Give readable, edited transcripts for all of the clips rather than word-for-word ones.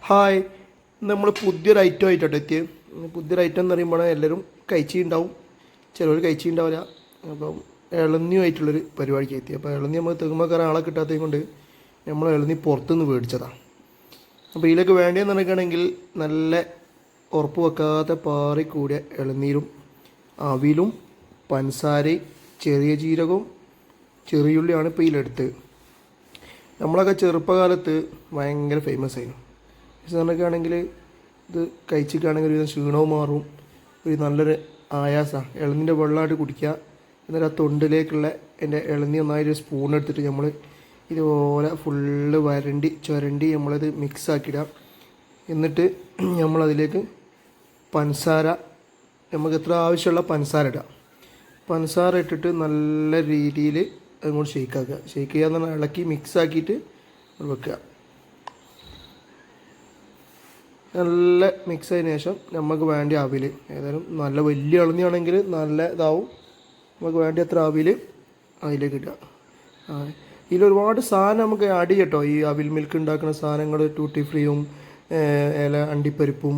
Hi, നമ്മൾ പുതിയൊരു item ആയിട്ടോ എത്തിയത്. പുതിയൊരു ഐറ്റം എന്ന് പറയുമ്പോൾ എല്ലാവരും കഴിച്ചിട്ടുണ്ടാവും, ചിലവർ കഴിച്ചിട്ടുണ്ടാവില്ല. അപ്പം ഇളനിയുമായിട്ടുള്ളൊരു പരിപാടിക്ക് എത്തി. അപ്പോൾ ഇളനി നമ്മൾ തെങ്ങുമ്പോൾ ആളെ കിട്ടാത്തത് കൊണ്ട് നമ്മൾ ഇളനി പുറത്തുനിന്ന് മേടിച്ചതാണ്. അപ്പോൾ ഇതിലേക്ക് വേണ്ടതെന്ന് പറയുകയാണെങ്കിൽ നല്ല ഉറപ്പ് വെക്കാതെ പാറി കൂടിയ ഇളനീരും അവിലും പഞ്ചസാരയും ചെറിയ ജീരകവും ചെറിയുള്ളിയാണ് ഇപ്പോൾ ഇതിലെടുത്ത്. നമ്മളൊക്കെ ചെറുപ്പകാലത്ത് ഭയങ്കര ഫേമസ് ആയിരുന്നു. പക്ഷെ എന്നൊക്കെയാണെങ്കിൽ ഇത് കഴിച്ചിട്ടാണെങ്കിൽ ഒരു ക്ഷീണവും മാറും, ഒരു നല്ലൊരു ആയാസമാണ്. ഇളനീൻ്റെ വെള്ളമായിട്ട് കുടിക്കുക. എന്നിട്ട് ആ തൊണ്ടിലേക്കുള്ള എൻ്റെ ഇളനീ ഒന്നായൊരു സ്പൂൺ എടുത്തിട്ട് നമ്മൾ ഇതുപോലെ ഫുള്ള് ചുരണ്ടി നമ്മളത് മിക്സ് ആക്കിയിടാം. എന്നിട്ട് നമ്മളതിലേക്ക് പഞ്ചസാര, നമുക്ക് എത്ര ആവശ്യമുള്ള പഞ്ചസാര ഇടാം. പഞ്ചസാര ഇട്ടിട്ട് നല്ല രീതിയിൽ അങ്ങോട്ട് ഷെയ്ക്കാക്കുക. ഷെയ്ക്ക് ചെയ്യാന്ന് പറഞ്ഞാൽ ഇളക്കി മിക്സ് ആക്കിയിട്ട് വെക്കുക. നല്ല മിക്സ് ആയതിനു ശേഷം നമുക്ക് വേണ്ട അവിൽ, ഏതായാലും നല്ല വലിയ ഇളനിയാണെങ്കിൽ നല്ല ഇതാവും. നമുക്ക് വേണ്ട അത്ര അവിൽ അതിലേക്ക് ഇടുക. ഇതിലൊരുപാട് സാധനം നമുക്ക് ആഡ് ചെയ്യാം കേട്ടോ. ഈ അവിൽ മിൽക്ക് ഉണ്ടാക്കുന്ന സാധനങ്ങൾ ടൂട്ടി ഫ്രീയും അണ്ടിപ്പരിപ്പും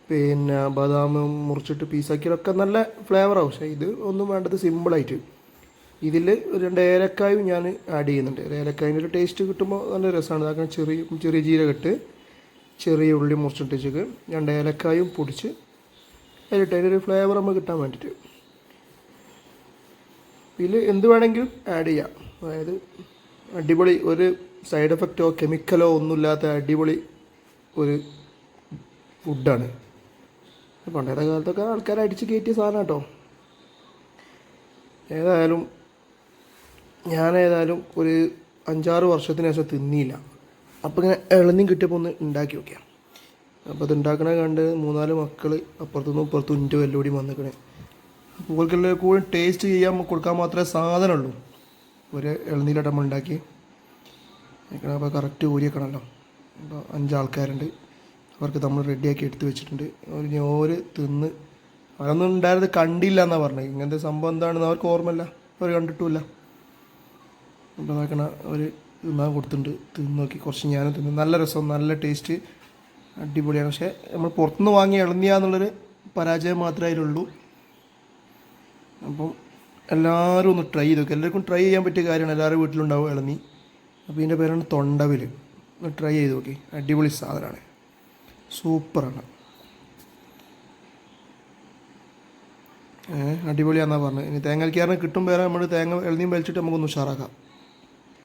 പിന്നെ ബദാമും മുറിച്ചിട്ട് പീസാക്കിയൊക്കെ നല്ല ഫ്ലേവറാവും. പക്ഷേ ഇത് ഒന്നും വേണ്ടത് സിമ്പിളായിട്ട്. ഇതിൽ 2 ഏലക്കായും ഞാൻ ആഡ് ചെയ്യുന്നുണ്ട്. ഏലക്കായൻ്റെ ഒരു ടേസ്റ്റ് കിട്ടുമ്പോൾ നല്ല രസമാണ്. അതൊക്കെ ചെറിയ ജീരകം ഇട്ട് ചെറിയ ഉള്ളി മുറിച്ചിട്ട് 2 ഏലക്കായും പൊടിച്ച് അതിലിട്ട് അതിൻ്റെ ഒരു ഫ്ലേവർ നമുക്ക് കിട്ടാൻ വേണ്ടിയിട്ട്. ഇതിൽ എന്ത് വേണമെങ്കിലും ആഡ് ചെയ്യാം. അതായത് അടിപൊളി, ഒരു സൈഡ് എഫക്റ്റോ കെമിക്കലോ ഒന്നുമില്ലാത്ത അടിപൊളി ഒരു ഫുഡാണ്. പണ്ടത്തെ കാലത്തൊക്കെ ആൾക്കാർ അടിച്ച് കയറ്റിയ സാധനം കേട്ടോ. ഞാനേതായാലും ഒരു 5-6 വർഷത്തിന് ശേഷം തിന്നിയില്ല. അപ്പോൾ ഇങ്ങനെ ഇളനീ കിട്ടിയപ്പോൾ ഒന്ന് ഉണ്ടാക്കി നോക്കിയാൽ. അപ്പോൾ അത് ഉണ്ടാക്കണ കണ്ട് 3-4 മക്കൾ അപ്പുറത്തുനിന്നും ഇപ്പുറത്തും എൻ്റെ വെല്ലുവിളി വന്നിക്കണേ. പൂക്കൾക്കെല്ലാം കൂടെ ടേസ്റ്റ് ചെയ്യാൻ കൊടുക്കാൻ മാത്രമേ സാധനമുള്ളൂ. ഒരു ഇളനീരിട്ട് നമ്മൾ ഉണ്ടാക്കി അപ്പോൾ കറക്റ്റ് ഊരിയേക്കണമല്ലോ. അപ്പോൾ 5 ആൾക്കാരുണ്ട്, അവർക്ക് നമ്മൾ റെഡിയാക്കി എടുത്ത് വെച്ചിട്ടുണ്ട്. ഓര് തിന്ന് അവരൊന്നും ഉണ്ടായത് കണ്ടില്ല എന്നാണ് പറഞ്ഞത്. ഇങ്ങനത്തെ സംഭവം എന്താണെന്ന് അവർക്ക് ഓർമ്മയില്ല, അവർ കണ്ടിട്ടുമില്ല. അപ്പോൾ നോക്കണ അവർ തിന്നാൻ കൊടുത്തിട്ടുണ്ട്. തിന്ന് നോക്കി, കുറച്ച് ഞാനും തിന്നു. നല്ല രസം, നല്ല ടേസ്റ്റ്, അടിപൊളിയാണ്. പക്ഷേ നമ്മൾ പുറത്തുനിന്ന് വാങ്ങി ഇളനിയാന്നുള്ളൊരു പരാജയം മാത്രമേ അതിലുള്ളൂ. അപ്പം എല്ലാവരും ഒന്ന് ട്രൈ ചെയ്ത് നോക്കുക. എല്ലാവർക്കും ട്രൈ ചെയ്യാൻ പറ്റിയ കാര്യമാണ്. എല്ലാവരും വീട്ടിലുണ്ടാവും ഇളനി. അപ്പോൾ ഇതിൻ്റെ പേരാണ് തൊണ്ടവിൽ. ഒന്ന് ട്രൈ ചെയ്ത് നോക്കി, അടിപൊളി സാധനമാണ്, സൂപ്പറാണ്. അടിപൊളിയാണെന്നാണ് പറഞ്ഞത്. ഇനി തേങ്ങ അരക്കാറിന് കിട്ടും പേരെ നമ്മൾ തേങ്ങ ഇളനിയും വലിച്ചിട്ട് നമുക്കൊന്ന് ഉഷാറാക്കാം.